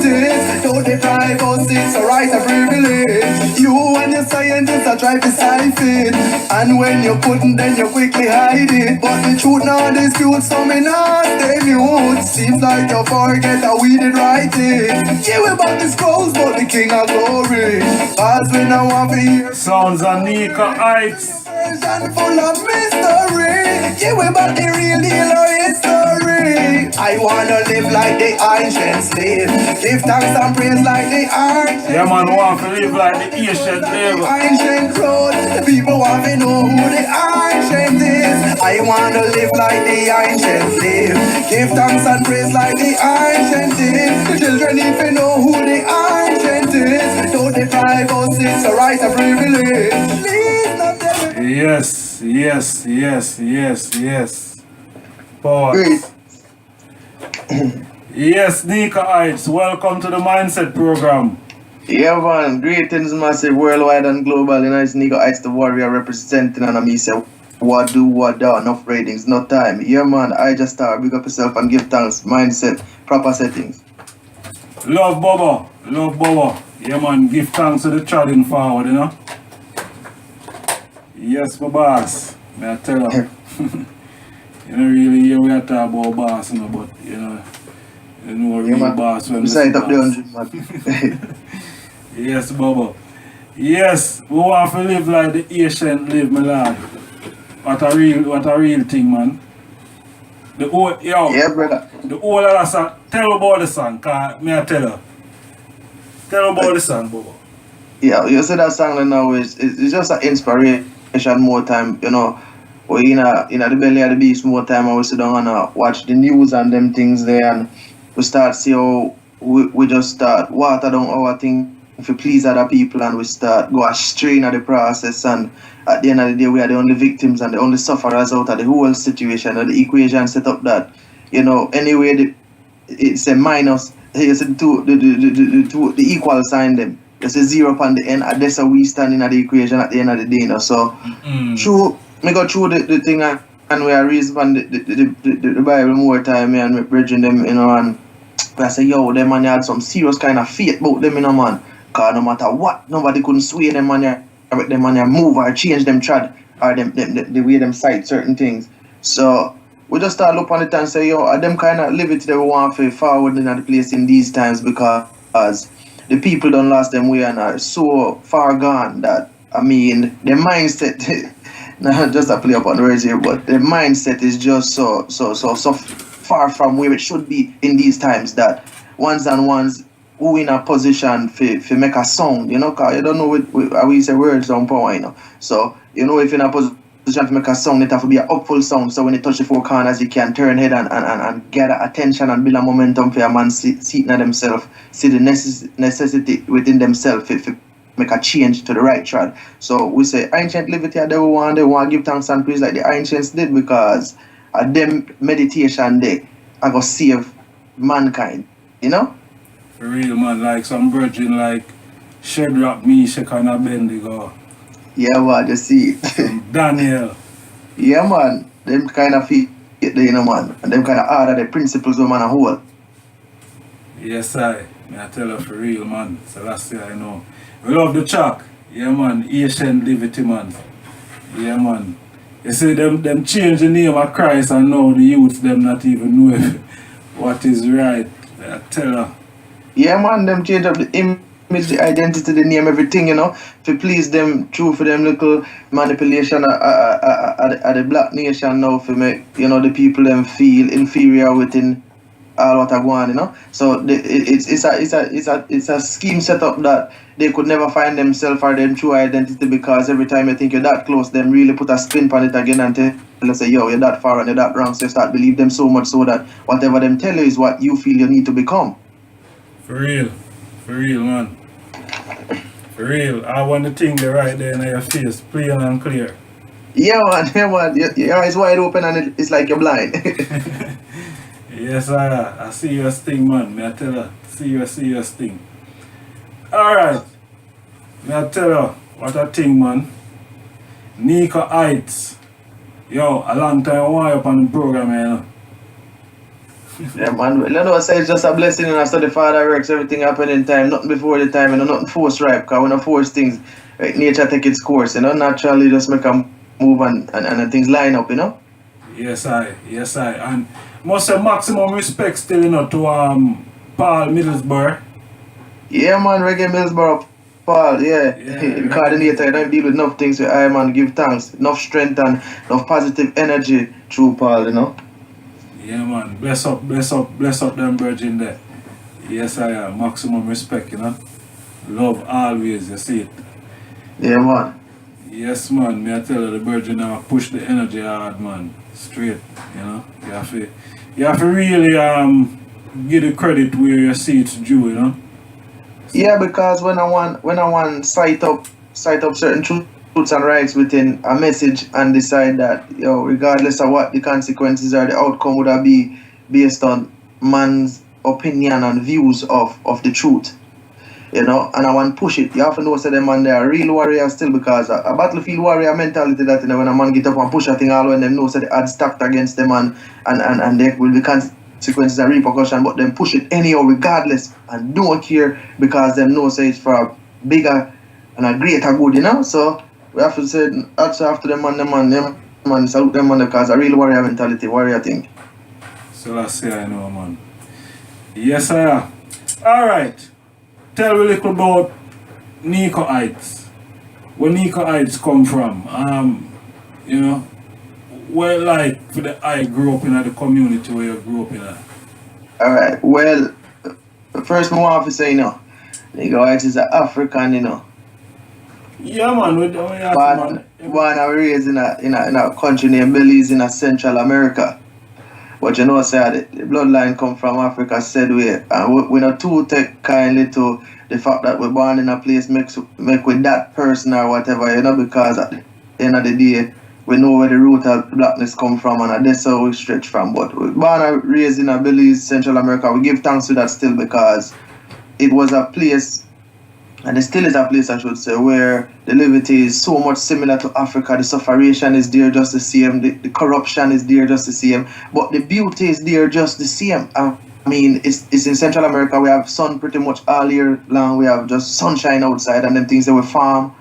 scientists. Don't deprive us, it's a right of privilege. You and your scientists are trying to siphon, and when you couldn't, then you quickly hide it. But the truth now dispute, so me not stay mute. Seems like you forget that we did right it. Yeah, we about the scrolls, but the king of glory. As we now want to hear sounds of Nego Hights. Full of mystery. Yeah, we about the real deal of history. I wanna live like the ancients live. Give thanks and praise like the ancients. Yeah, man, want to live like the ancient live. Ancient road. The people want to know who the ancient is. I wanna live like the ancients live. Give thanks and praise like the ancient is. The children need to know who the ancient is. Don't deprive us, it's a right of privilege. Please not them. Yes, yes, yes, yes, yes. Power. Great. Yes, Nego Hights, welcome to the Mindset program. Yeah, man. Greetings, massive, worldwide and global. You know, it's Nego Hights, the warrior representing, and I'm say, what do, what down, enough ratings, no time. Yeah, man. I-Jah-Stars, big up yourself and give thanks. Mindset, proper settings. Love Bobo, love Bobo. Yeah, man, give thanks to the treading forward, you know. Yes, my boss. May I tell you. You know, really, here we are talking about boss, you know, but, you know real man. boss when Beside up the 100, man. Yes, Bobo. Yes, we want to live like the ancient live, my lad. What a real thing, man. The old, yo, Yeah, brother. the old of the song, tell about the song, cause may I tell you. Tell about the song, Bobo. Yeah, you see that song now is it's just an inspiration more time, you know. We in the belly of the beast more time, and we sit down and watch the news and them things there, and we start see how we just start water down our thing to please other people, and we start go astray in the process, and at the end of the day we are the only victims and the only sufferers out of the whole situation, and the equation set up that, you know, anyway it's a minus, it's a the equal sign them. There's a zero upon the end, and that's how we stand in the equation at the end of the day, you know. So through me go through the thing and we are reason the Bible more time, and we bridging them, you know, and I say, yo, them man had some serious kind of faith about them, you know, man. Cause no matter what, nobody couldn't sway them man, them man move or change them trad or them the way them sight certain things. So we just start look on it and say, yo, them kind of live it they want to forward in the place in these times, because the people don't lost them way and are so far gone that, I mean, their mindset, not just a play up on words here, but their mindset is just so far from where it should be in these times, that ones and ones who in a position to make a sound, you know, cause you don't know how we say words on power, you know. So, you know, if you're in a position to make a sound, it have to be an upful sound, so when you touch the four corners, you can turn head and gather attention and build a momentum for a man seeing themselves, see the necessity within themselves to make a change to the right track. So we say ancient live it here, they want to give thanks and praise like the ancients did, because them meditation they are going to save mankind, you know? For real, man, like some virgin like Shadrach, Meshach, and Abednego. Yeah, man, you see it. Daniel. Yeah, man, them kind of feet, you know, man, and them kind of order the principles of man a whole. Yes, I tell you for real, man. So last year I know. We love the chalk. Yeah, man. Ancient liberty, man. Yeah, man. You see them change the name of Christ, and now the youth them not even know what is right. I tell you. Yeah, man, them change up the image, the identity, the name, everything, you know, to please them, true for them little manipulation at the black nation now, for make, you know, the people them feel inferior within all what I want, you know. So it's a scheme set up that they could never find themselves or their true identity, because every time you think you're that close, them really put a spin on it again and tell you, say, yo, you're that far and you're that wrong, so you start believe them so much so that whatever them tell you is what you feel you need to become. For real, man. For real, I want the thing there right there in your face, plain and clear. Yeah, man. Your eyes wide open and it's like you're blind. Yes, I see your thing, man. May I tell you, see your thing. Alright, may I tell you what a thing, man. Nego Hights. Yo, a long time I want you up on the program, you know. Yeah, man. You know, say it's just a blessing and after the Father works, everything happen in time, nothing before the time, and nothing forced right, because when I force things, like, nature take its course, naturally just make a move and things line up, Yes, I. And must say maximum respect still, to Paul Middlesbrough. Yeah, man, Reggae Millsboro, Paul, yeah. Yeah, The Reggae coordinator, you don't deal with enough things with I, man, give thanks, enough strength and enough positive energy through Paul. Yeah, man. Bless up them virgin there. Yes, I am. Maximum respect. Love always, you see it. Yeah, man. Yes, man. Me I tell you, the virgin now push the energy hard, man. Straight. You have to really give the credit where you see it's due. Yeah, because when I want cite up certain truths and rights within a message and decide that regardless of what the consequences or the outcome would be based on man's opinion and views of the truth. And I want to push it. You have to know say them man they are real warriors still because a battlefield warrior mentality that when a man get up and push a thing all when them know say the odds stacked against them and there will be consequences and repercussions, but them push it anyhow regardless and don't care because them know say it's for a bigger and a greater good, So we have to say also after them man, salute them man because a real warrior mentality, warrior thing. So that's say I know, man. Yes, I am. Alright. Tell me a little about Nego Hights. Where Nego Hights come from. Where like for the I grew up in the community where you grew up in. Alright, well, first I want to say, Nego Hights is an African, Yeah, man. Born and raised in a country named Belize in Central America. But say the bloodline come from Africa said we and we not too take kindly to the fact that we're born in a place make with that person or whatever, because at the end of the day we know where the root of blackness come from and that's how we stretch from. But we're born and raised in a Belize, Central America. We give thanks to that still because it was a place, and it still is a place I should say, where the liberty is so much similar to Africa. The sufferation is there just the same, the corruption is there just the same, but the beauty is there just the same. I mean, it's in Central America, we have sun pretty much all year long, we have just sunshine outside and them things that we farm.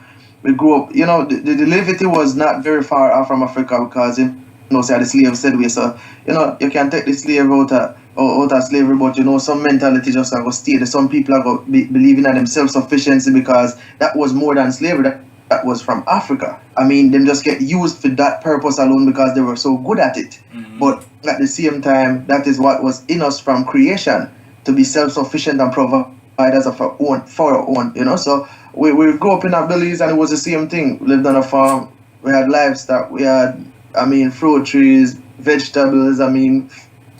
We grew up, the liberty was not very far off from Africa because, say the slave said we, so, you can take the slave out of slavery, but some mentality just go stay there. Some people are going believing in them self-sufficiency because that was more than slavery. That was from Africa. I mean, them just get used for that purpose alone because they were so good at it. Mm-hmm. But at the same time, that is what was in us from creation, to be self-sufficient and providers of our own, for our own, So we grew up in a Belize and it was the same thing. We lived on a farm. We had livestock. We had, fruit trees, vegetables,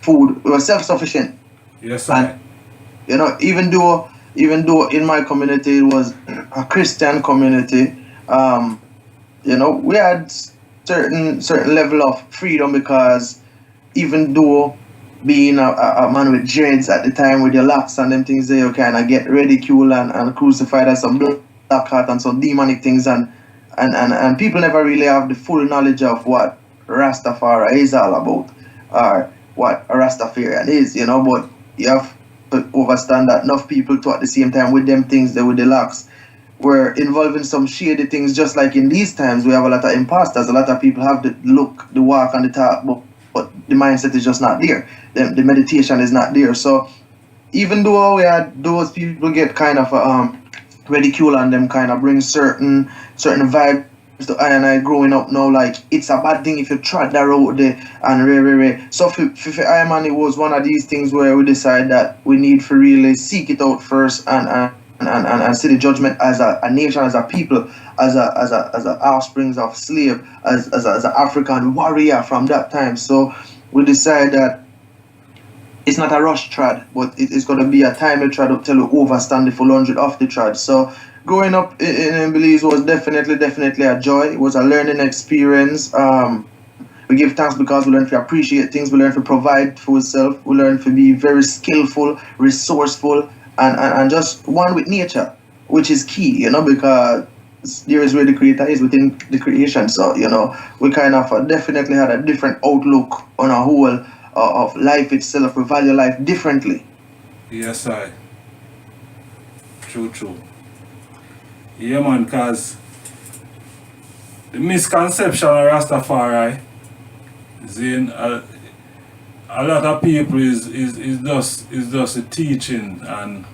food. We were self-sufficient. Yes, sir. And, even though in my community it was a Christian community, we had certain level of freedom because even though being a man with dreads at the time with your locks and them things there, you kind of get ridiculed and crucified as some black heart and some demonic things and people never really have the full knowledge of what Rastafari is all about or what a Rastafarian is, but you have to understand that enough people too at the same time with them things there with the locks were involved in some shady things. Just like in these times we have a lot of imposters, a lot of people have the look, the walk and the talk, but the mindset is just not there. The meditation is not there. So even though we had those people get kind of ridicule and them kind of bring certain vibes to I and I growing up now, like it's a bad thing if you trod that road there and so for I man, it was one of these things where we decide that we need to really seek it out first and see the judgment as a nation, as a people, as a offsprings of slave, as an African warrior from that time. So we decide that it's not a rush trad, but it's going to be a timely trad up till we overstand the full 100 of the trad. So growing up in Belize was definitely a joy. It was a learning experience. We give thanks because we learn to appreciate things. We learn to provide for ourselves. We learn to be very skillful, resourceful, and just one with nature, which is key, because there is where the creator is within the creation. So, we kind of definitely had a different outlook on a whole of life itself. We value life differently. Yes, I. True. Yeah, man, cause the misconception of Rastafari is in a lot of people is just a teaching, and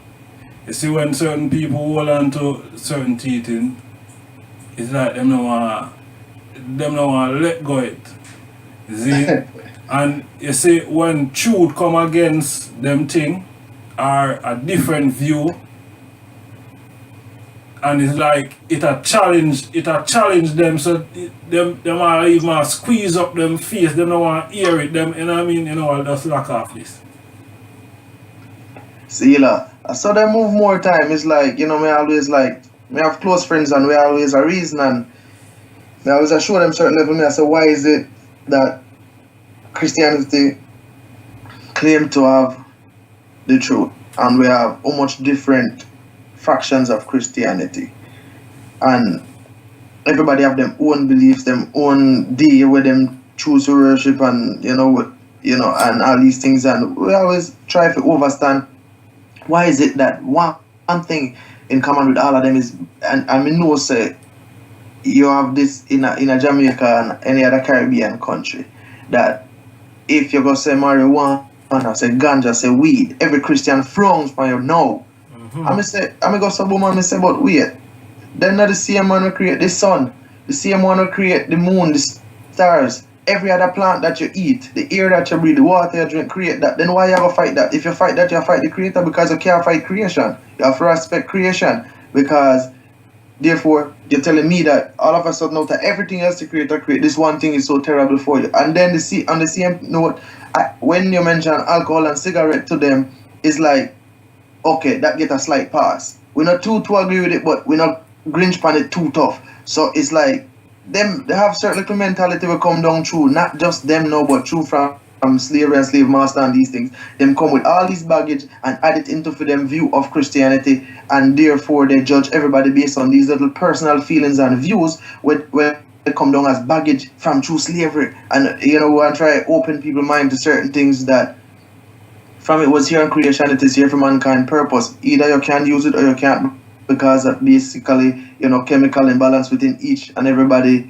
you see when certain people hold on to certain teaching, it's like them don't want to let go it. You see? And you see when truth come against them thing or a different view, and it's like it a challenge them, so them are even squeeze up them face, them don't want to hear it, them, you know what I mean, I'll just lock off this. See, I saw them move more time. It's like, me always like, me have close friends and we always a reason, and me always show them certain level. Me I say, why is it that Christianity claim to have the truth and we have how much different factions of Christianity, and everybody have them own beliefs, them own day where them choose to worship, and and all these things, and we always try to understand why is it that one thing in common with all of them is, and I mean, no say you have this in a Jamaica and any other Caribbean country, that if you go say marijuana, say ganja, say weed, every Christian frowns for you. No. I go some woman, I say, but wait, they're not the same one who create the sun, the same one who create the moon, the stars, every other plant that you eat, the air that you breathe, the water you drink, create that. Then why you ever fight that? If you fight that, you fight the creator, because you can't fight creation. You have to respect creation, because therefore you're telling me that all of a sudden out of everything else the creator create, this one thing is so terrible for you. And then on the same note, when you mention alcohol and cigarette to them, it's like, okay, that get a slight pass. We're not too agree with it, but we're not grinch pan it too tough. So it's like them, they have certain little mentality will come down through, not just them no, but through from slavery and slave master and these things. Them come with all this baggage and add it into for them view of Christianity, and therefore they judge everybody based on these little personal feelings and views where they come down as baggage from true slavery. And we want to try to open people's mind to certain things that from it was here in creation, it is here for mankind purpose. Either you can use it or you can't, because of basically, chemical imbalance within each and everybody.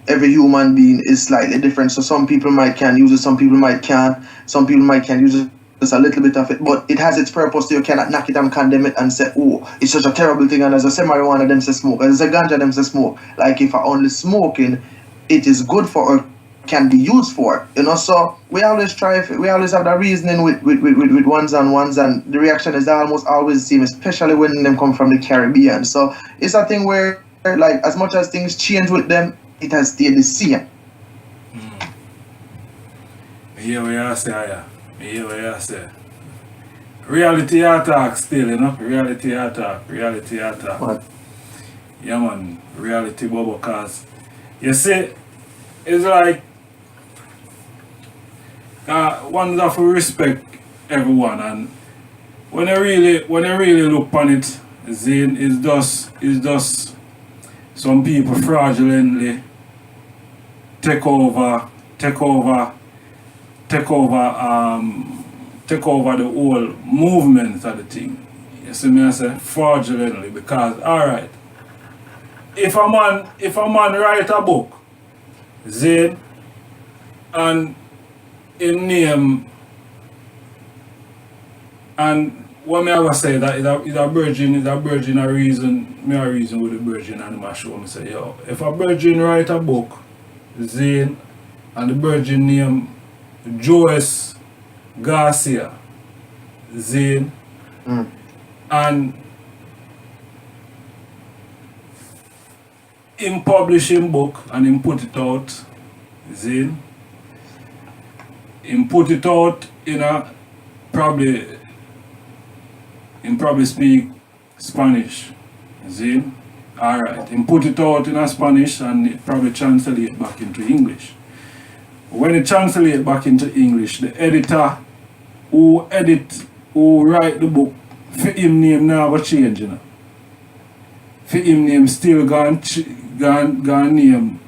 Every human being is slightly different. So some people can use it, some people can't. Some people can use it just a little bit of it, but it has its purpose. So you cannot knock it and condemn it and say, oh, it's such a terrible thing. And as I say, marijuana, them say smoke. As I say, ganja, them say smoke. Like if I only smoking, it is good for or can be used for, so we always we always have that reasoning with ones and ones, and the reaction is almost always the same, especially when them come from the Caribbean. So it's a thing where, like, as much as things change with them, it has stayed the same. Here we are, say. Reality attack still, reality attack. What? Yeah, man, reality bubble, cause you see, it's like one have to respect everyone, and when I really look on it, it's just some people fraudulently take over the whole movement of the thing. You see me, I say fraudulently, because alright, if a man write a book, and in name, and what me ever say that is a virgin a reason with the virgin and my show. Me say, yo, if a virgin write a book, and the virgin name Joyce Garcia, and him publishing book and him put it out, him put it out in a probably speak Spanish. Alright, him put it out in a Spanish and it probably translate back into English. When it translate back into English, the editor who write the book, for him name never change, For him name still gone name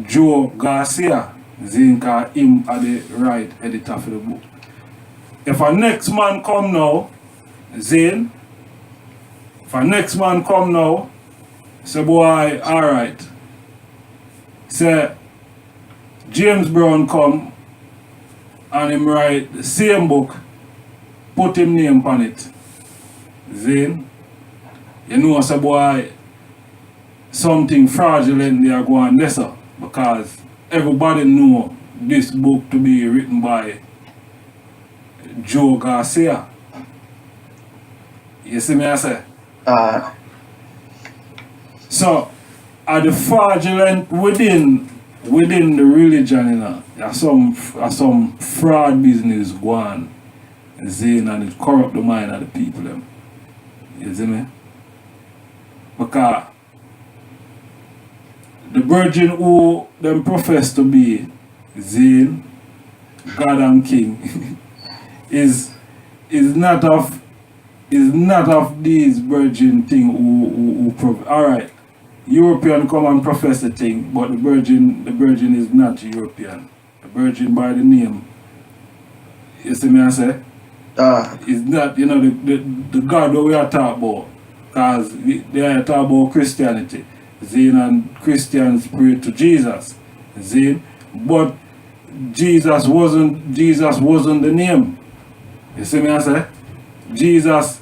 Joe Garcia. Zane, cause him are the right editor for the book. If a next man come now, Zane, if a next man come now, say boy, alright. Say James Brown come and him write the same book, put him name on it. Zane, you know say boy, something fraudulent there go on there, because everybody know this book to be written by Joe Garcia. You see me I say? So are the fraudulent within the religion, you know, there's some fraud business going on, and it corrupt the mind of the people them. You see me? Because the virgin who them profess to be Zane, God and King, is not of these virgin thing who alright. European come and profess the thing, but the virgin is not European. The virgin by the name, you see me I say? Is not, you know, the God that we are talking about. Because they are talking about Christianity. Zane and Christians pray to Jesus. Zane. But Jesus wasn't the name. You see me I say? Jesus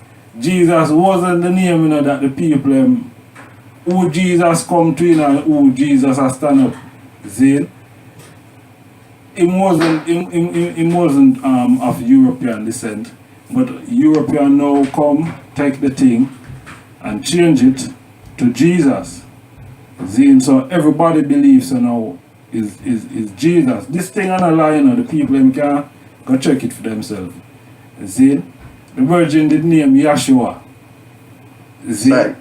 wasn't the name, you know, that the people who Jesus come to, you know, and who Jesus has stand up. Zane. Him wasn't of European descent, but European now come take the thing and change it to Jesus. Zane, so everybody believes, you know, is Jesus. This thing on a lie, you know, the people them can go check it for themselves. Zane, the virgin did name Yeshua. Zane. Right.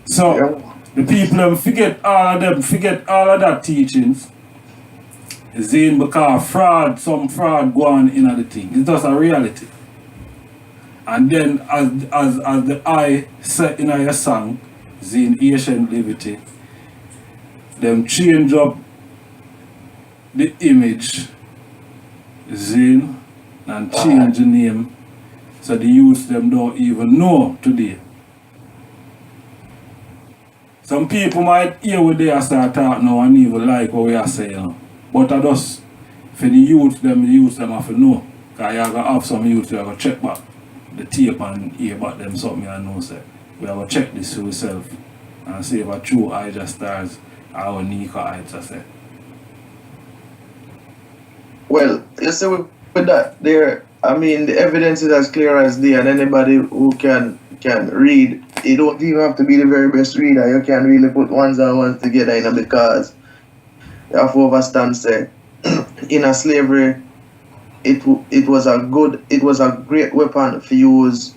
So Yeah. the people them forget all of that teachings. Zane, because some fraud go on in the thing. It's just a reality. And then as the I said in your song, Zane Ancient Liberty, them change up the image, Zane, and change the name, so the youth them don't even know today. Some people might hear what they are start talking now and even like what we are saying, you know. But I just, for the youth them have to know. Because you have to have some youth who have to check back the tape and hear about them something and know, say, we have to check this for yourself and see if a true Ijahstars or Nego Hights, I say. Well, you see with that there, I mean the evidence is as clear as day, and anybody who can read, you don't even have to be the very best reader. You can really put ones and ones together, you know, because you have to understand, say, in a slavery, it was a great weapon to use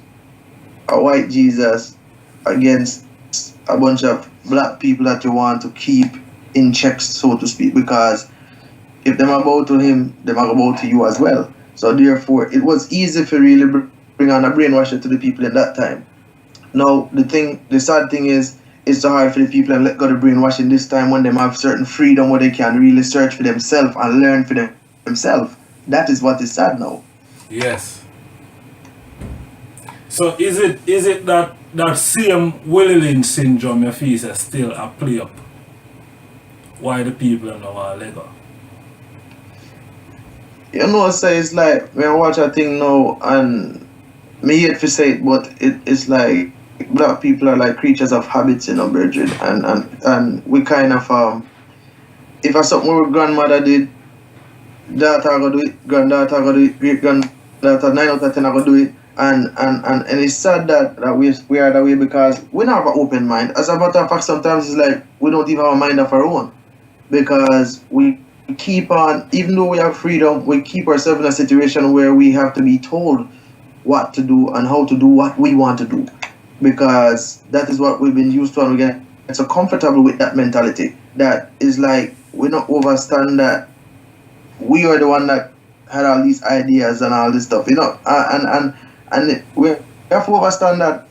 a white Jesus against a bunch of black people that you want to keep in checks, so to speak, because if them are bow to him, them are bow to you as well. So therefore, it was easy to really bring on a brainwasher to the people in that time. Now, the sad thing is, it's so hard for the people and let go of brainwashing this time when they have certain freedom where they can really search for themselves and learn for themselves. That is what is sad now. Yes. So is it that same Willie Lynch syndrome you feel is still a play up? Why the people don't know how to let go? You know, say it's like when I watch a thing now, and me hate to say it, but it's like black people are like creatures of habits, you know, Bridget, and we kind of if it's something our grandmother did, daughter go do it, granddaughter go do it, great granddaughter 9 out of 10 go do it, and it's sad that we are that way because we don't have an open mind. As a matter of fact, sometimes it's like we don't even have a mind of our own, because we keep on, even though we have freedom, we keep ourselves in a situation where we have to be told what to do and how to do what we want to do, because that is what we've been used to, and we get so comfortable with that mentality that is like we don't understand that we are the one that had all these ideas and all this stuff, you know, and we have to understand that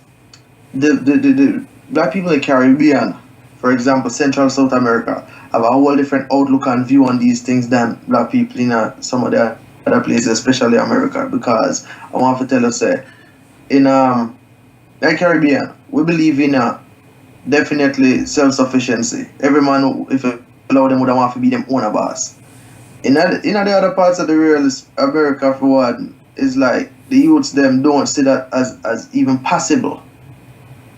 the black people in the Caribbean, for example, Central South America, have a whole different outlook and view on these things than black people in some of the other places, especially America. Because I want to tell you, say, in the Caribbean, we believe in definitely self-sufficiency. Every man, if you allow them, would want to be them own a boss. In the other parts of the world, America for one, is like the youths them don't see that as even possible.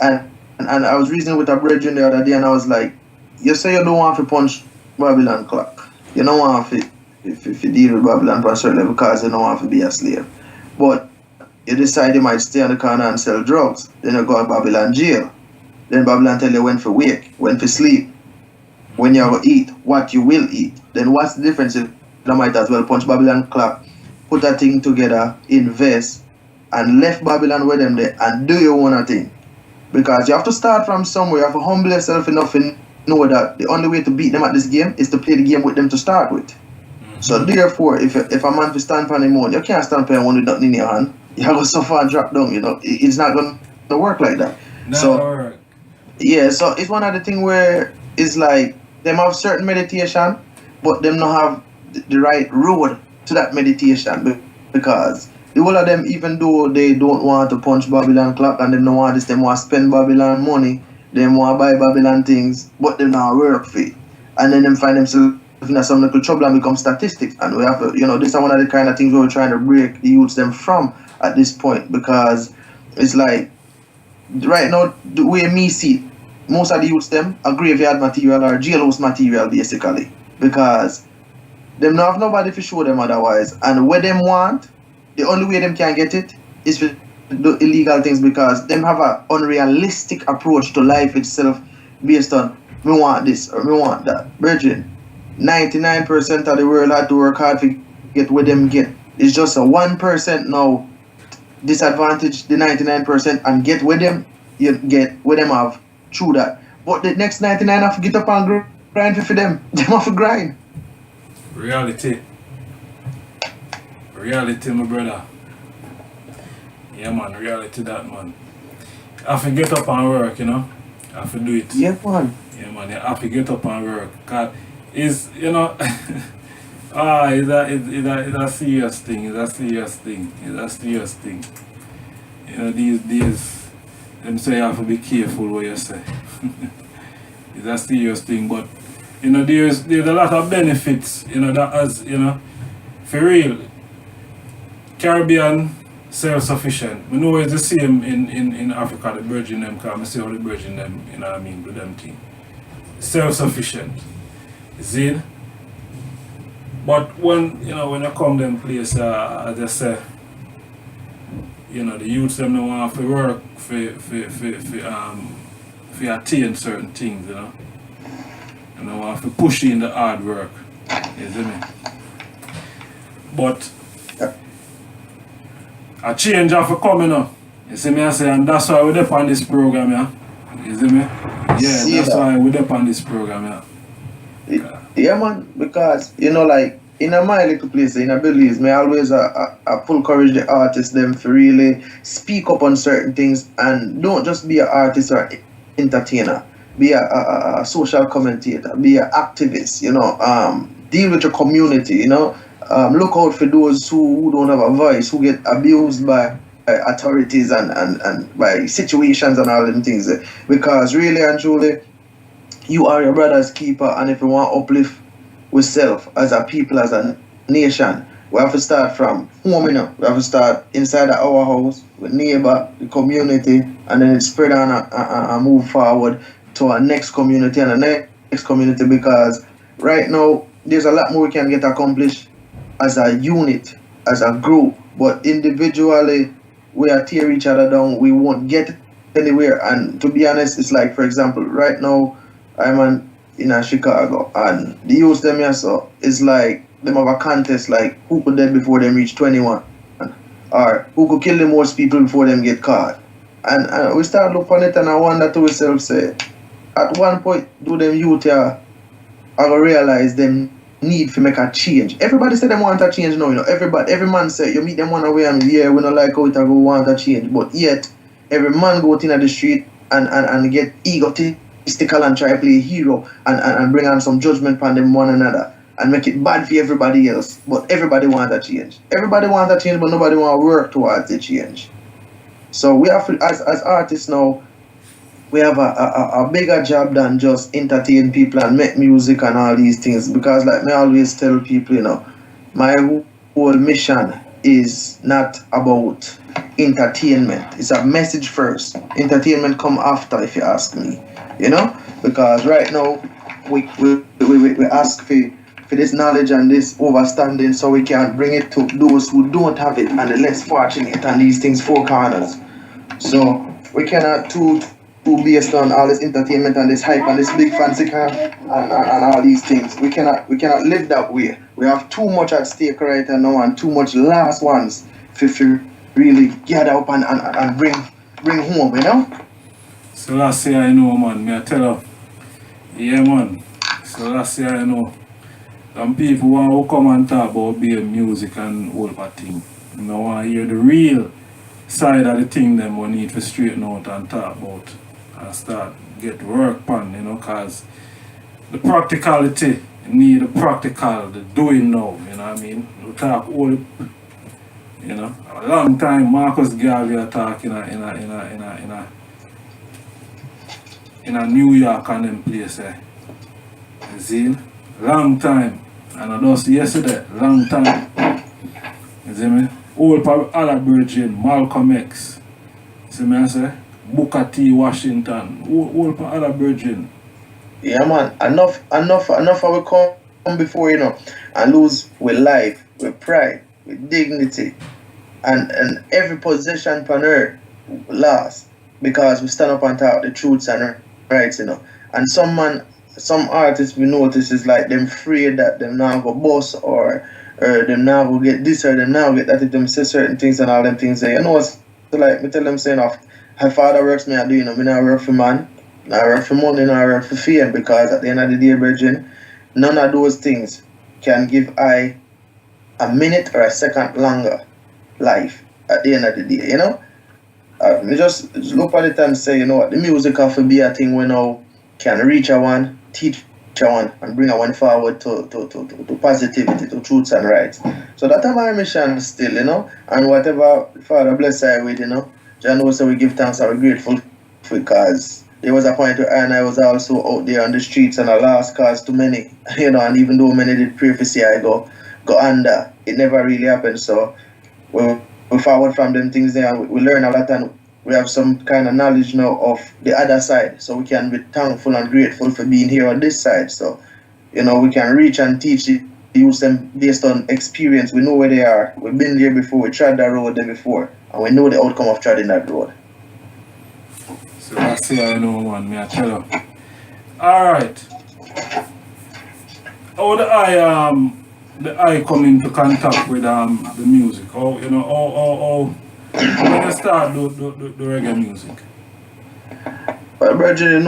And I was reasoning with a brethren the other day, and I was like, you say you don't want to punch Babylon clock. You don't want to if you deal with Babylon for a certain level because you don't want to be a slave. But you decide you might stay on the corner and sell drugs. Then you go to Babylon jail. Then Babylon tell you when to wake, when to sleep, when you will eat, what you will eat. Then what's the difference? You might as well punch Babylon clock, put a thing together, invest, and left Babylon with them there and do your own thing. Because you have to start from somewhere. You have to humble yourself enough and know that the only way to beat them at this game is to play the game with them to start with. So therefore, if a man to stand for him on, you can't stand for him with nothing in your hand. You have to suffer and drop down, you know. It's not going to work like that. So it's one of the things where it's like them have certain meditation, but them not have the right road to that meditation because the whole of them, even though they don't want to punch Babylon clock and them don't want this, them want to spend Babylon money, them want to buy Babylon things, but them not work for it. And then them find themselves in some little trouble and become statistics. And we have to, this is one of the kind of things we're trying to break the youths them from at this point, because it's like, right now, the way me see it, most of the youths them are graveyard material or jailhouse material basically, because them not have nobody to show them otherwise. And what them want, the only way them can get it is to do illegal things, because them have an unrealistic approach to life itself based on me want this or me want that. Virgin, 99% of the world had to work hard to get what them get. It's just a 1% now disadvantage the 99% and get what them you get what them have through that. But the next 99 have to get up and grind for them. Them have to grind. Reality, my brother. Yeah, man, reality that, man. I have to get up and work, I have to do it. Yeah, man. Yeah, man, I have to get up and work. Cause it's, it's a serious thing. It's a serious thing. These days, them say you have to be careful what you say. It's a serious thing, but there's a lot of benefits, that as, for real, Caribbean self-sufficient. We know it's the same in Africa, the Virgin them, because I see how the Virgin them, do them thing. Self-sufficient. See? But when you come them place, as I say, the youths them don't want to work for attain certain things, And they want to push in the hard work. You see me? But a change have to come, You see me, I say, and that's why we're up on this program, yeah. You see me? Yeah, that's why we're up on this program, yeah. Yeah, man, because, like, in my little place, in a Belize, me always full courage the artists them to really speak up on certain things and don't just be an artist or entertainer. Be a social commentator, be an activist, deal with your community, look out for those who don't have a voice, who get abused by authorities and by situations and all them things. Because really and truly, you are your brother's keeper, and if you want to uplift with self as a people, as a nation, we have to start from home, We have to start inside of our house, with neighbor, the community, and then it spread on and move forward to our next community and the next community, because right now there's a lot more we can get accomplished as a unit, as a group, but individually we are tear each other down, we won't get anywhere. And to be honest, it's like, for example, right now I'm in Chicago, and the youth them here, so it's like them have a contest like who could dead before them reach 21, or who could kill the most people before them get caught. And we start looking at it and I wonder to ourselves, say, at one point do them youth here I realize them need to make a change. Everybody say them want a change now, every man say you meet them one way and yeah, we don't like how it go want a change, but yet every man go out in the street and get egotistic egotistical and try to play hero and bring on some judgment on them one another and make it bad for everybody else. But everybody wants a change. Everybody wants a change, but nobody want to work towards the change. So we have to, as artists now, we have a bigger job than just entertain people and make music and all these things. Because like me always tell people, my whole mission is not about entertainment. It's a message first. Entertainment come after, if you ask me. Because right now we ask for this knowledge and this understanding so we can bring it to those who don't have it and the less fortunate and these things four corners. So we cannot too based on all this entertainment and this hype and this big fancy car and all these things. We cannot live that way. We have too much at stake right now and too much last ones to really gather up and bring home, So last year I know, man, me I tell you, yeah, man. So last year I know, some people want to come and talk about being music and all that thing. Want to hear the real side of the thing them we need to straighten out and talk about and start get work on, because the practicality need the practical, the doing now, what I mean? We talk all, a long time Marcus Garvey talk in a New York and them place, You see? Long time. And I just yesterday, long time. You see me? Old other virgin, Malcolm X. See me I say? Booker T. Washington. Old other virgin. Yeah, man. Enough we come before, and lose with life, with pride, with dignity, and every possession on earth lost because we stand up and talk the truths and rights, And some artists we notice is like them afraid that them now go boss or them now go get this or them now get that if them say certain things and all them things there. It's like me tell them saying her father works me I do, me not work for man, not work for money, not work for fame, because at the end of the day, virgin, none of those things can give I a minute or a second longer life at the end of the day, me just look at it and say, what, the music have to be a thing we now can reach a one, teach a one, and bring a one forward to positivity, to truths and rights. So that's my mission still, and whatever Father bless I with, John knows so we give thanks and we're grateful because there was a point where I was also out there on the streets and I lost cause to many, and even though many did pray for see I go under, it never really happened. So we forward from them things there and we learn a lot and we have some kind of knowledge now of the other side, so we can be thankful and grateful for being here on this side. So, we can reach and teach the youth them based on experience. We know where they are. We've been there before. We tried that road there before, and we know the outcome of treading that road. So that's it, I know, man. Me I tell you. All right. How the I come into contact with the music? How when you start the reggae music? Well, Bridget,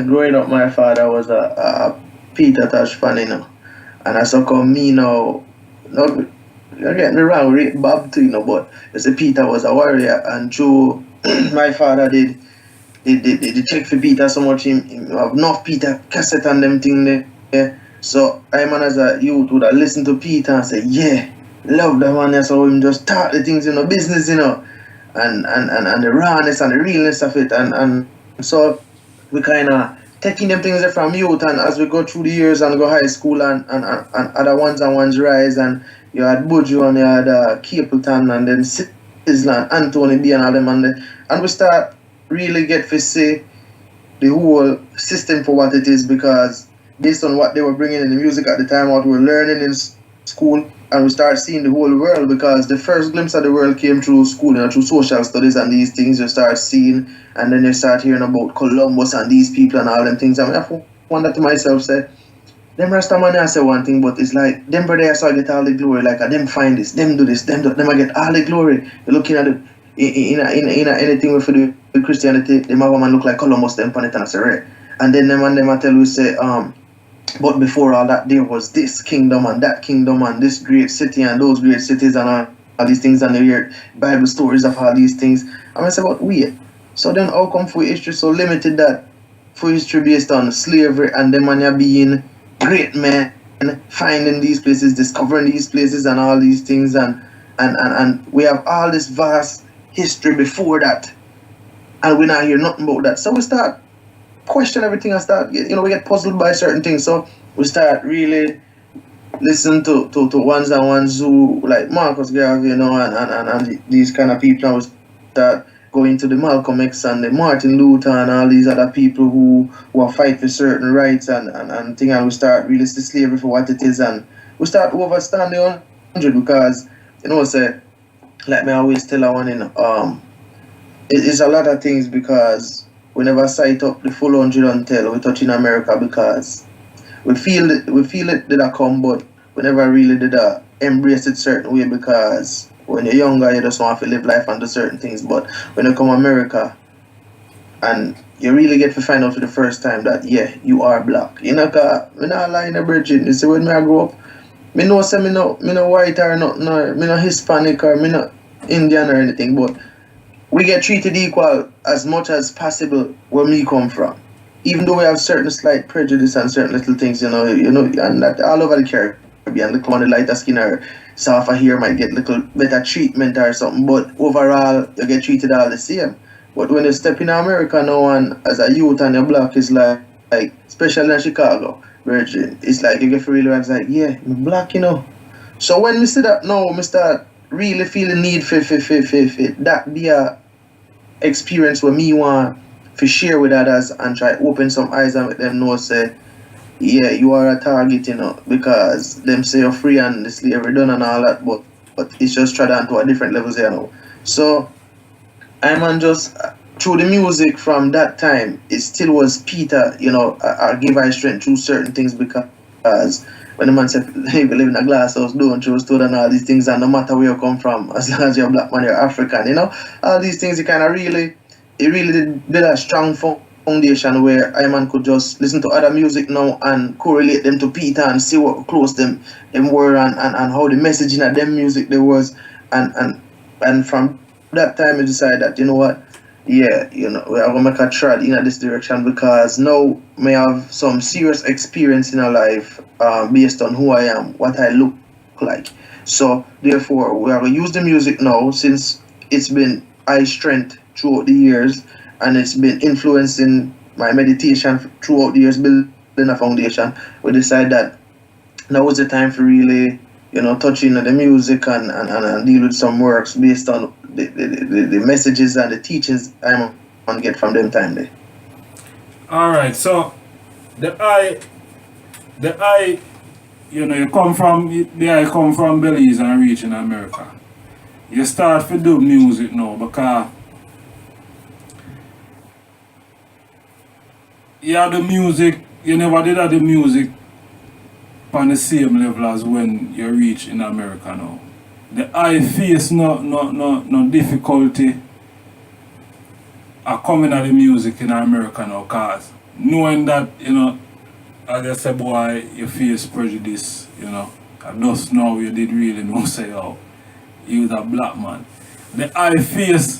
growing up, my father was a Peter Tosh fan, and I so come me now, don't get me wrong, rate Bob too, but you see Peter was a warrior, and through my father did check for Peter so much, him have enough Peter cassette and them thing there. Yeah. So I man as a youth would have listened to Peter and say, yeah, love the man, so him just talk the things, business, and the rawness and the realness of it, and so we kind of taking them things from youth, and as we go through the years and go high school and other ones and ones rise, and you had Bugle and you had Capleton and then Sizzla and Anthony B and all them, and we start really get to see the whole system for what it is, because based on what they were bringing in the music at the time, what we were learning in school, and we start seeing the whole world, because the first glimpse of the world came through school, through social studies and these things you start seeing, and then you start hearing about Columbus and these people and all them things. I mean, I wonder to myself, say, them Rastaman I say one thing, but it's like, them brother I saw get all the glory, like them find this, them do this, them I get all the glory. You're looking at it, in anything with the Christianity, them have a man look like Columbus, them pan it and say, right. And then them I tell you, say, but before all that, there was this kingdom and that kingdom and this great city and those great cities and all these things, and you hear Bible stories of all these things. And I say, but wait, so then how come for history so limited that for history based on slavery and them and you being great men, finding these places, discovering these places and all these things and we have all this vast history before that and we not hear nothing about that. So we start question everything and start we get puzzled by certain things. So we start really listen to ones and ones who like Marcus Garvey, and these kind of people, and we start going to the Malcolm X and the Martin Luther and all these other people who are fight for certain rights and thing, and we start really see slavery for what it is, and we start overstand the 100 because say like me always tell one it's a lot of things because we never sight up the full 100 until we touch in America because we feel it did a come, but we never really did embrace it certain way because when you're younger you just want to live life and do certain things, but when you come America and you really get to find out for the first time that you are black. Me not lie in the virgin. You see when I grow up, me know say me no white or nothing, or me no Hispanic or me no Indian or anything, but we get treated equal as much as possible where me come from. Even though we have certain slight prejudice and certain little things, and that all over the Caribbean, little on the lighter skin or softer hair might get little better treatment or something, but overall you get treated all the same. But when you step in America now and as a youth and you're black, it's like especially in Chicago, Virgin, it's like you get to realize like, I'm black, So when we see that now, we start really feeling need for that be a experience where me want to share with others and try open some eyes and let them know say, you are a target, because them say you're free and the slavery done and all that, but it's just tried on to a different levels here now. So I'm just through the music from that time, it still was Peter, I give I strength through certain things because when the man said, hey, we live in a glass house, don't you stood and all these things, and no matter where you come from, as long as you're a black man, you're African, all these things, it really did a strong foundation where I man could just listen to other music now and correlate them to Peter and see what close them were and how the messaging of them music there was, and from that time I decided that, what, we are gonna make a trad in this direction because now may have some serious experience in our life based on who I am, what I look like. So therefore we are gonna use the music now since it's been high strength throughout the years and it's been influencing my meditation throughout the years, building a foundation. We decide that now is the time for really touching on the music and deal with some works based on the messages and the teachings I'm gonna get from them time there. Alright, so the I you come from Belize and reach in America. You start to do music now because the music, you never did have the music on the same level as when you reach in America now. I face no difficulty coming at the music in America now, cause knowing that, as I said, boy, you face prejudice, and just now you did really know say you was a black man. I face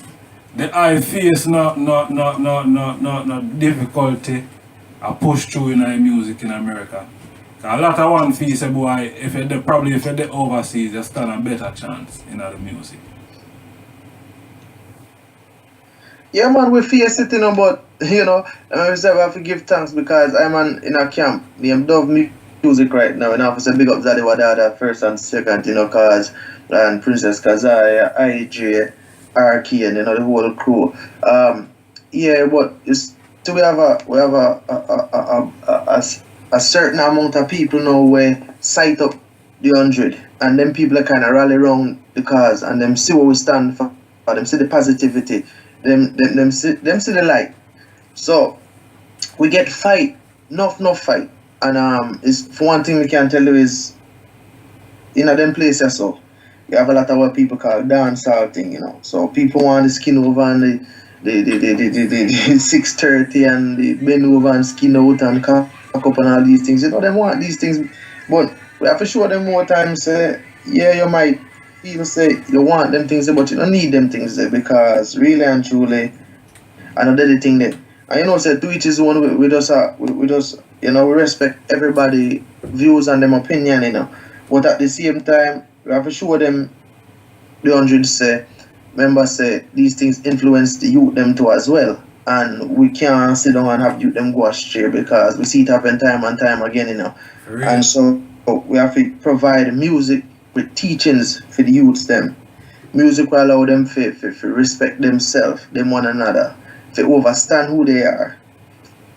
no difficulty push through in the music in America. A lot of one feel say, boy, if you're overseas, you stand a better chance in the music. Yeah, man, we face it, but, we have to give thanks because I'm in a camp named Dove Music right now, and I have to say big up Zaddy Wadada first and second, cause, and Princess Kazaya, I-J, RK, and, the whole crew. But we have a certain amount of people now where sight up the 100 and them people are kind of rally around the cause and them see what we stand for, them see the positivity, them see the light. So we get fight, enough fight, and is for one thing we can tell you is them places so you have a lot of what people call dancehall thing, so people want the skin over and the 630 and the bend over and skin out and cock up and all these things. They want these things, but we have to show them more time. Say, you might even say you want them things, but you don't need them things there because really and truly, I know that's the thing there. And you know, say to each his own. We just you know, we respect everybody views and them opinion, you know. But at the same time, we have to show them the hundreds say, members say these things influence the youth them too as well. And we can't sit down and have youth them go astray because we see it happen time and time again, you know. For real. And so we have to provide music with teachings for the youths them. Music will allow them to respect themselves, them one another, to understand who they are,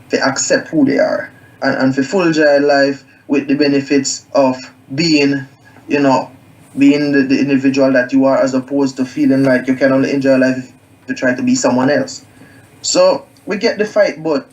to accept who they are, and for full joy life with the benefits of being, you know, being the individual that you are, as opposed to feeling like you can only enjoy life if you try to be someone else. So we get the fight, but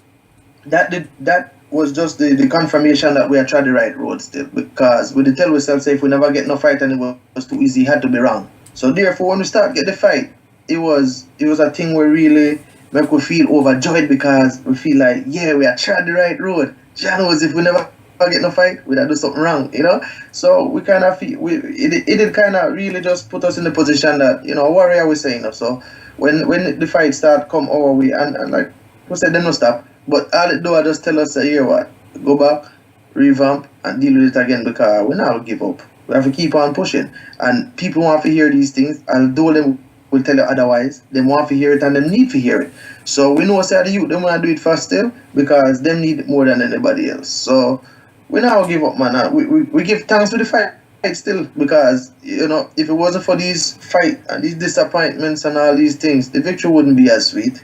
that was just the confirmation that we are trying the right road still, because we did tell ourselves if we never get no fight and it was too easy, it had to be wrong. So therefore, when we start get the fight, it was a thing where really make we feel overjoyed because we feel like, yeah, we are trying the right road. Jah knows if we never get no fight, we'd do something wrong, you know. So we kind of feel it did kind of really just put us in the position that, you know, warrior was saying. So when the fight start come our way, and like we said, they no stop. But all it do I just tell us, here what, go back, revamp, and deal with it again, because we not give up. We have to keep on pushing. And people want to hear these things, although them will tell you otherwise. They want to hear it and they need to hear it. So we know say the youth, they want to do it fast still, because them need it more than anybody else. So we now give up, man. We give thanks for the fight still, because, you know, if it wasn't for these fight and these disappointments and all these things, the victory wouldn't be as sweet.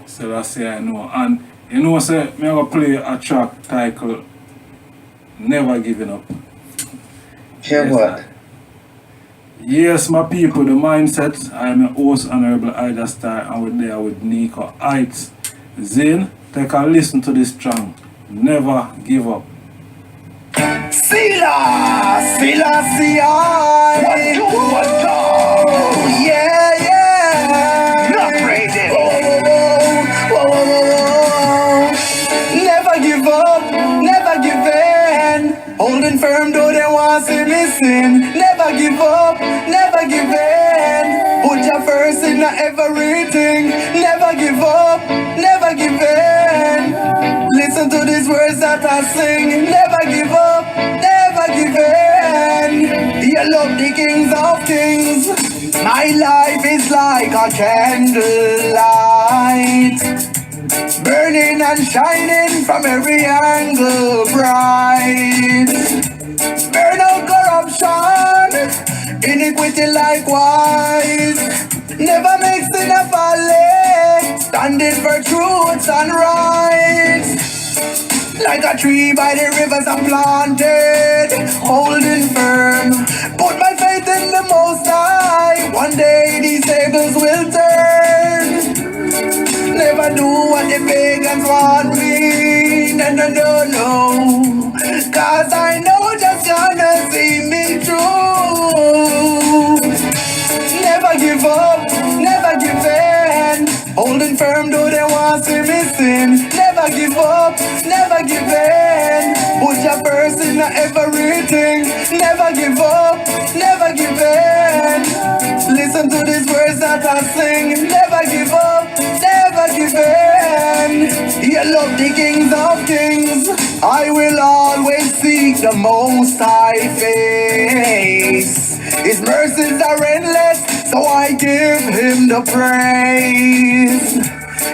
So that's it, I know. And you know, say, me going to play a track titled Never Giving Up. Hear what? Yes, my people, the mindset. I'm a host, Honorable Ijahstars, and we're there with Nego, Hights. Zane, take a listen to this song. Never give up. Sila, yeah, yeah. Not ready. Never give up, never give in. Holding firm though they want to listen. Never give up, never give in. Put your first in everything. Never give up, never give in. Listen to these words that I sing. Never give up, never give in. You love the kings of kings. My life is like a candlelight, burning and shining from every angle bright. Burn out corruption, iniquity likewise. Never mixing a folly, standing for truth and rights. Like a tree by the rivers I'm planted, holding firm. Put my faith in the Most High. One day these tables will turn. Never do what the pagans want me. No, no, no, no. Cause I know just gonna see me through. Never give up, never give in. Holding firm though they want to me sin. Never give up, never give in. Put your first in everything. Never give up, never give in. Listen to these words that I sing. Never give up, never give in. You love the kings of kings. I will always seek the Most High face. His mercies are endless, so I give him the praise.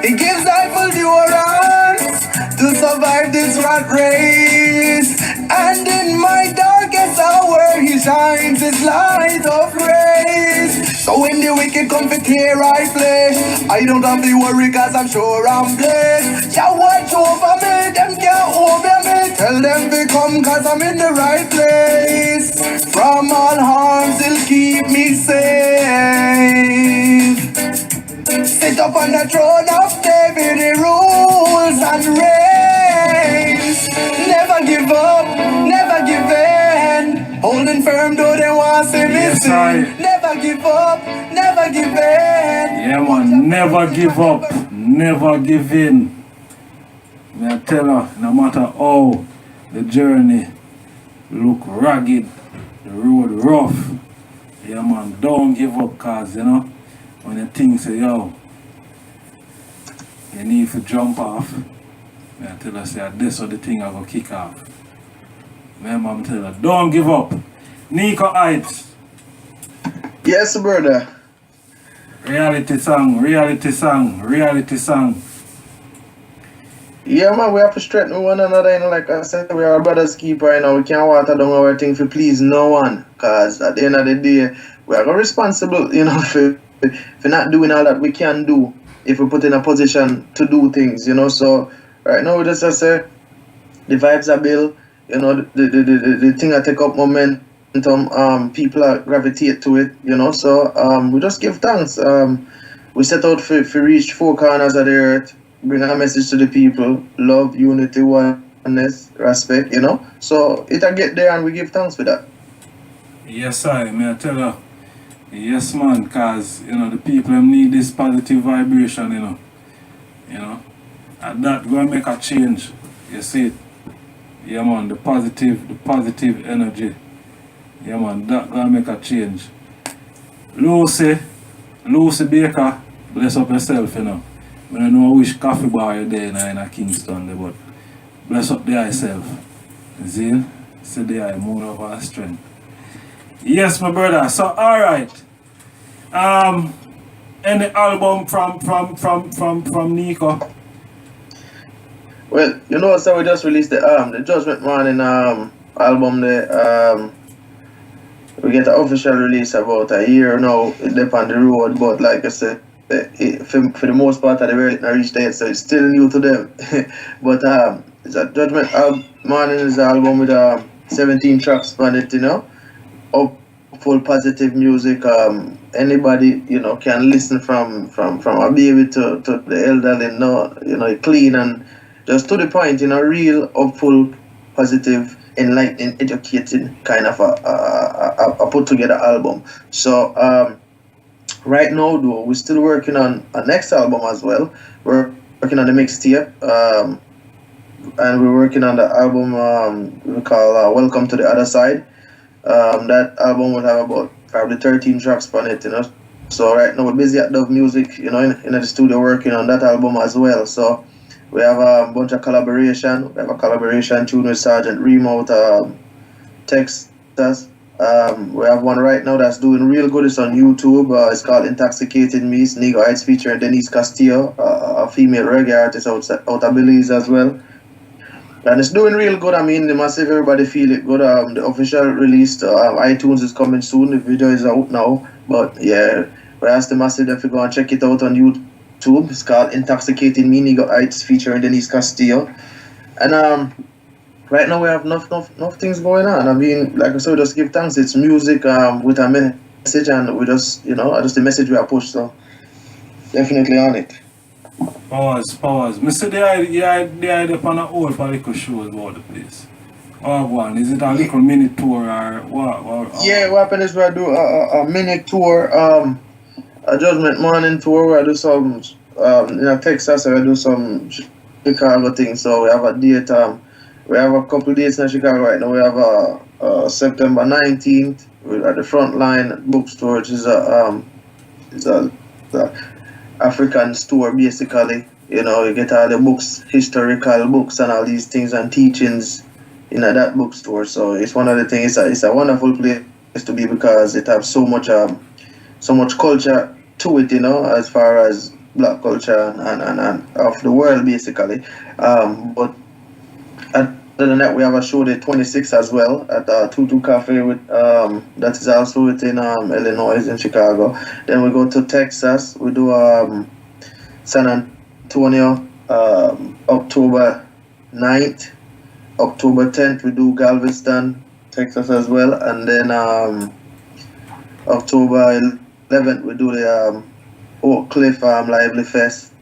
He gives life endurance to survive this rat race. And in my darkest hour, he shines his light of grace. So when the wicked come to tear I flesh, I don't have to worry cause I'm sure I'm blessed. Jah watch over me, them can't over me. Tell them to come cause I'm in the right place. From all harms he'll keep me safe. Sit up on the throne of David, he rules and reigns. Never give up, never give in. Holding firm though they want to see me sin. Never give up, never give in. Yeah, man, never give up, never give in. I tell her, no matter how the journey look ragged, the road rough, yeah, man, don't give up, cause, you know, when you think, say, yo, you need to jump off. I tell her, say, this or the thing I go kick off. My mom tell her, don't give up. Nego Hights. Yes, brother. Reality song, reality song, reality song. Yeah, man, we have to strengthen one another, you know, like I said, we are a brother's keeper, you know, we can't water down our thing to please no one, because at the end of the day, we are responsible, you know, for not doing all that we can do, if we put in a position to do things, you know, so, right now, we just say, the vibes are built, you know, the thing that take up momentum, people are gravitate to it, you know, so, we just give thanks, we set out for reach 4 corners of the earth, bring a message to the people, love, unity, oneness, respect, you know. So it'll get there and we give thanks for that. Yes, I tell her, yes man, cause you know the people them need this positive vibration, you know. You know. And that gonna make a change. You see it? Yeah man, the positive energy. Yeah man, that gonna make a change. Lucy Baker, bless up yourself, you know. I don't know which coffee bar you're there in Kingston, but bless up there yourself. See? See there, more of our strength. Yes, my brother. So, alright. Any album from Nego? Well, you know, so we just released the Judgment Morning album there. We get an official release about a year now. It's up on the road, but like I said, for the most part of the world, it not reached there, so it's still new to them. But it's a Judgment Morning is an album with 17 tracks on it, you know, up full positive music. Anybody, you know, can listen from a baby to the elderly, you know, clean and just to the point, you know, real, full, positive, enlightening, educating kind of a put together album. So right now, though, we're still working on a next album as well. We're working on the mixtape, and we're working on the album we call Welcome to the Other Side. That album will have about probably 13 tracks on it, you know. So right now we're busy at Dove Music, you know, in the studio working on that album as well. So we have a bunch of collaboration. We have a collaboration tune with Sergeant Remo out Texas. We have one right now that's doing real good. It's on YouTube. It's called Intoxicated Me. It's Nego Hights featuring Denise Castillo, a female reggae artist out of Belize as well. And it's doing real good. I mean, the massive, everybody feel it good. The official release, iTunes is coming soon. The video is out now. But yeah, we asked the massive if you go and check it out on YouTube. It's called Intoxicating Me, Nego Hights featuring Denise Castillo. And right now we have enough things going on. I mean, like I said, we just give thanks. It's music with a message, and we just, you know, just the message we are pushed. So definitely on it. Pause. Mr. the idea upon a whole political show about the place. Or one, is it a little mini tour or what? Yeah, what happened is we do a mini tour, a Judgment Morning tour. We do some in Texas. We do some Chicago things. So we have a date. We have a couple dates in Chicago right now. We have September 19th. We're at the Frontline Bookstore, which is a African store basically. You know, you get all the books, historical books and all these things and teachings in that bookstore. So it's one of the things. It's a wonderful place to be because it has so much culture to it. You know, as far as black culture and of the world basically. But other than that, we have a show the 26th as well at Tutu Cafe with that is also within Illinois in Chicago. Then we go to Texas. We do San Antonio October 9th. October 10th we do Galveston, Texas as well, and then October 11th we do the Oak Cliff Lively Fest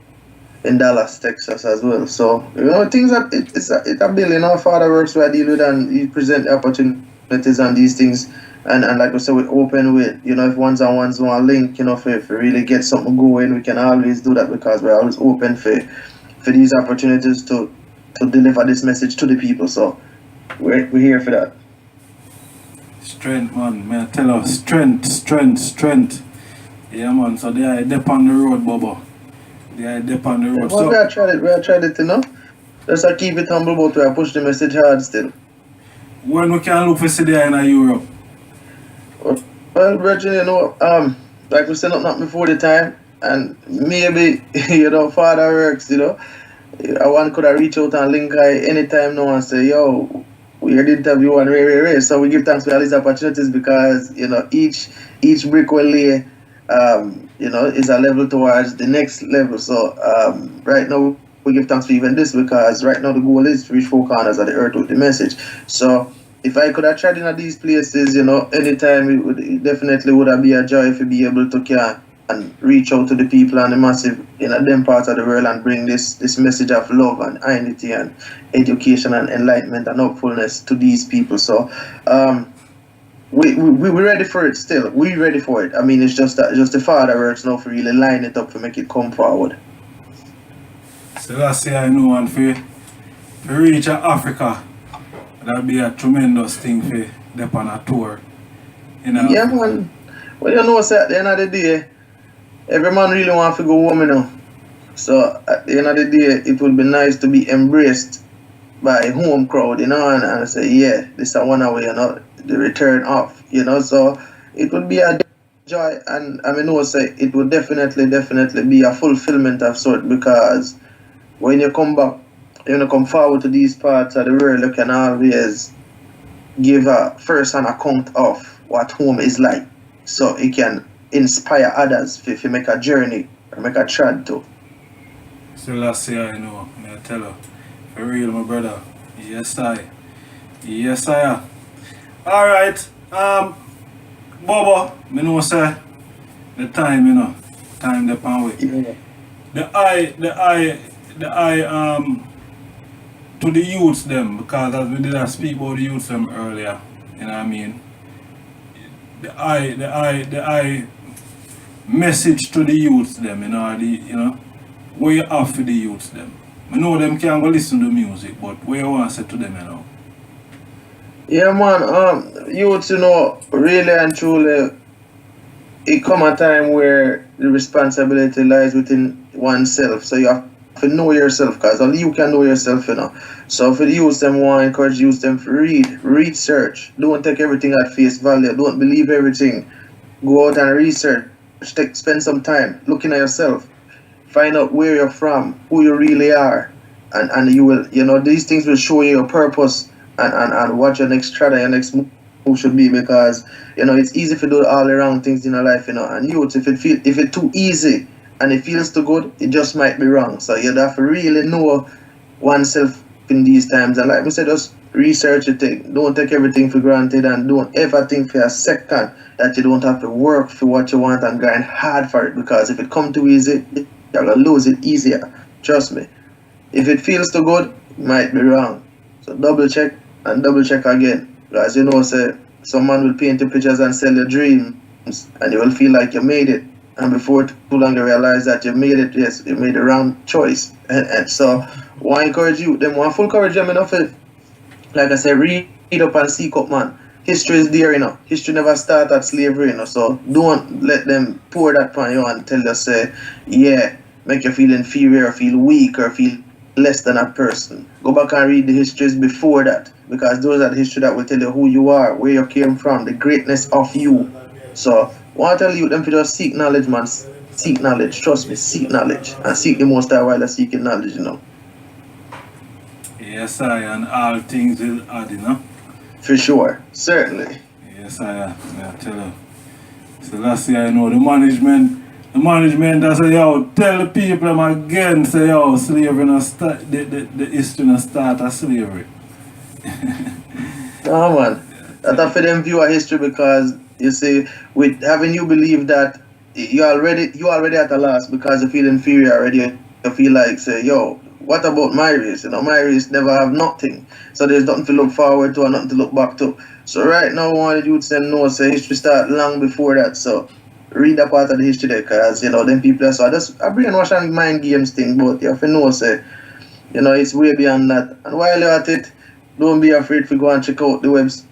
in Dallas, Texas as well. So, you know, things that it's a bill, you know, Father works where I deal with and he present opportunities and these things. And like I said, we're open with, you know, if ones and ones want to link, you know, if really get something going, we can always do that because we're always open for these opportunities to deliver this message to the people. So we're here for that. Strength, man. May I tell you, strength. Yeah, man. So they are on the road, Bobo. Yeah, dip on the road. Well, So, we have tried it, you know. Just to keep it humble, but we have push the message hard still. when we can look for see there in Europe? Well, Virgin, you know, like we said, not before the time, and maybe, you know, father works, you know. One could have reached out and link I anytime now and say, yo, we had interview and Ray. So we give thanks for all these opportunities because, you know, each brick will lay, you know, is a level towards the next level. So right now, we give thanks for even this because right now the goal is to reach four corners of the earth with the message. So if I could have tried in these places, you know, anytime it definitely would have been a joy to be able to care and reach out to the people and the massive in them parts of the world and bring this message of love and unity and education and enlightenment and hopefulness to these people. So we're ready for it still. We're ready for it. I mean, it's just the father works now for really line it up to make it come forward. So that's say I know and for reach Africa, that'll be a tremendous thing for them on a tour. You know? Yeah, man. Well, you know, so at the end of the day, every man really wants to go home, you know. So at the end of the day, it would be nice to be embraced by a home crowd, you know, and say, yeah, this is one way, you know, the return off, you know. So it would be a joy, and I mean, say it would definitely be a fulfillment of sort because when you come back, you know, come forward to these parts of the world, you can always give a first-hand account of what home is like, so it can inspire others if you make a journey or make a trad too. So last year, I know, may I tell you, for real, my brother. Yes, I. Yes, I am. Alright, Bobo, me know, sir, the time, you know, time the pan way. Yeah. The eye, to the youths them, because as we did speak about the youths them earlier, you know what I mean? The eye message to the youths them, you know, where you have for the youths them. I know them can't go listen to music, but where you want to say to them, you know? Yeah, man. Youth, you know, really and truly, it come a time where the responsibility lies within oneself. So you have to know yourself, because only you can know yourself, you know. So for the youth, them want to encourage youth them to research. Don't take everything at face value. Don't believe everything. Go out and research. Spend some time looking at yourself. Find out where you're from, who you really are, and you will, you know, these things will show you your purpose and what your next strata, your next move should be, because, you know, it's easy to do all the wrong things in your life, you know, and youth, if it's too easy and it feels too good, it just might be wrong. So you have to really know oneself in these times, and like we said, just research your thing. Don't take everything for granted, and don't ever think for a second that you don't have to work for what you want and grind hard for it, because if it come too easy, you're gonna lose it easier. Trust me. If it feels too good, it might be wrong. So double check and double check again. As you know, say some man will paint your pictures and sell your dreams, and you will feel like you made it. And before too long you realize that you made it, yes, you made the wrong choice. And so want to encourage you, them want full encourage them enough. Like I said, read up and seek up, man. History is there, you know. History never started at slavery, you know. So don't let them pour that on you and tell you, say, yeah, make you feel inferior, or feel weak, or feel less than a person. Go back and read the histories before that, because those are the history that will tell you who you are, where you came from, the greatness of you. So I want to tell you them to just seek knowledge, man. Seek knowledge. Trust me, seek knowledge. And seek the most high while you're seeking knowledge, you know. Yes, I, and all things will add, you know? For sure. Certainly. Yes, I tell you. So last year, I know the management that say, yo, tell the people them again, say, yo, slavery no start, the history no start of slavery. No, man. That's for them view of history, because you see, with having you believe that you already at the last because you feel inferior already. You feel like, say, yo, what about my race? You know, my race never have nothing. So there's nothing to look forward to and nothing to look back to. So right now, I wanted you to say no, say history start long before that. So read that part of the history there, because, you know, them people, so I brainwash and mind games thing, but you have to know, say, you know, it's way beyond that. And while you're at it, don't be afraid to go and check out the website.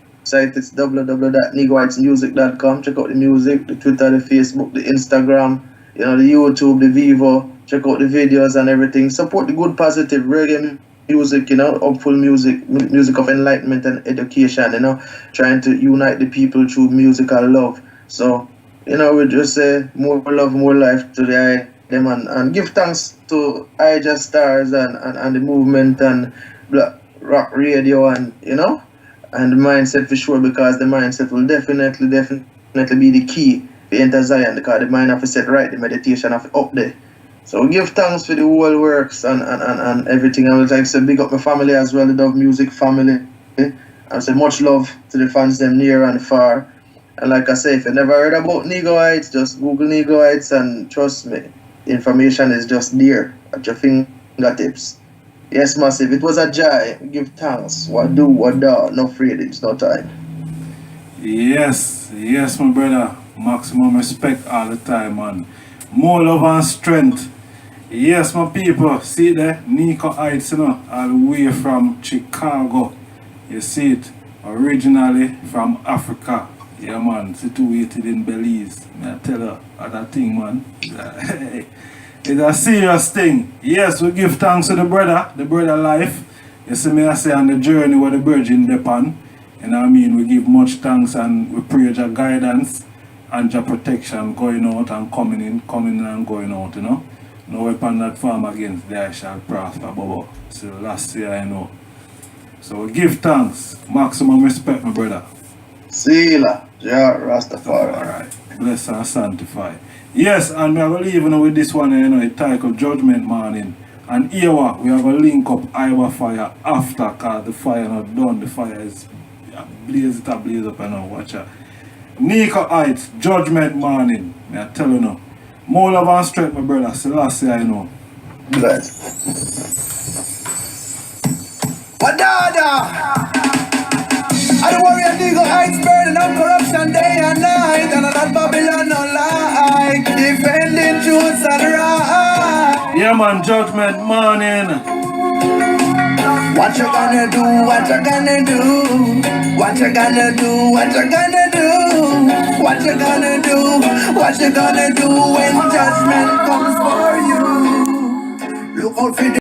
It's www.negohightsmusic.com. Check out the music, the Twitter, the Facebook, the Instagram, you know, the YouTube, the Vivo, check out the videos and everything. Support the good, positive reggae music, you know, hopeful music, music of enlightenment and education, you know, trying to unite the people through musical love. So, you know, we just say more love, more life to the them and give thanks to I-Jah-Stars and the movement and Blackrok radio and, you know, and the mindset for sure, because the mindset will definitely be the key to enter Zion, because the mind have to set right, the meditation have to up there. So we give thanks for the whole works and everything. I would like to say big up my family as well, the Dove Music family. I say much love to the fans them near and far. And like I say, if you never heard about Nego Hights, just Google Nego Hights and trust me, the information is just there at your fingertips. Yes, massive. It was a joy. Give thanks. What do, what do. No afraid, it's no time. Yes, yes, my brother. Maximum respect all the time, man. More love and strength. Yes, my people. See there? Nego Hights, you know, all the way from Chicago. You see it? Originally from Africa. Yeah, man. Situated in Belize. I tell you, that thing, man. It's a serious thing. Yes, we give thanks to the brother life. You see me, I say, on the journey where the virgin depend. You know what I mean? We give much thanks and we pray your guidance and your protection going out and coming in and going out, you know. No weapon that form against thee shall prosper, Bobo. So last year, I know. So we give thanks. Maximum respect, my brother. Seela, yeah, Rastafari. Alright. Bless and sanctify. Yes, and we are going to leave with this one, you know, it titled Judgment Morning. And here we are going to link up Iowa fire after, because the fire not done. The fire is blaze up and now watch out. Nego Hights, Judgment Morning. I tell you now. More love and strength, my brother. So last year I know. Bless. Wadada! I don't worry, Nego Hights burning up corruption day and night, and that Babylon no lie, defending truth and right. Yeah, man, Judgment Morning. What you gonna do? What you gonna do? What you gonna do? What you gonna do? What you gonna do? What you gonna do when judgment comes for you? Look out for the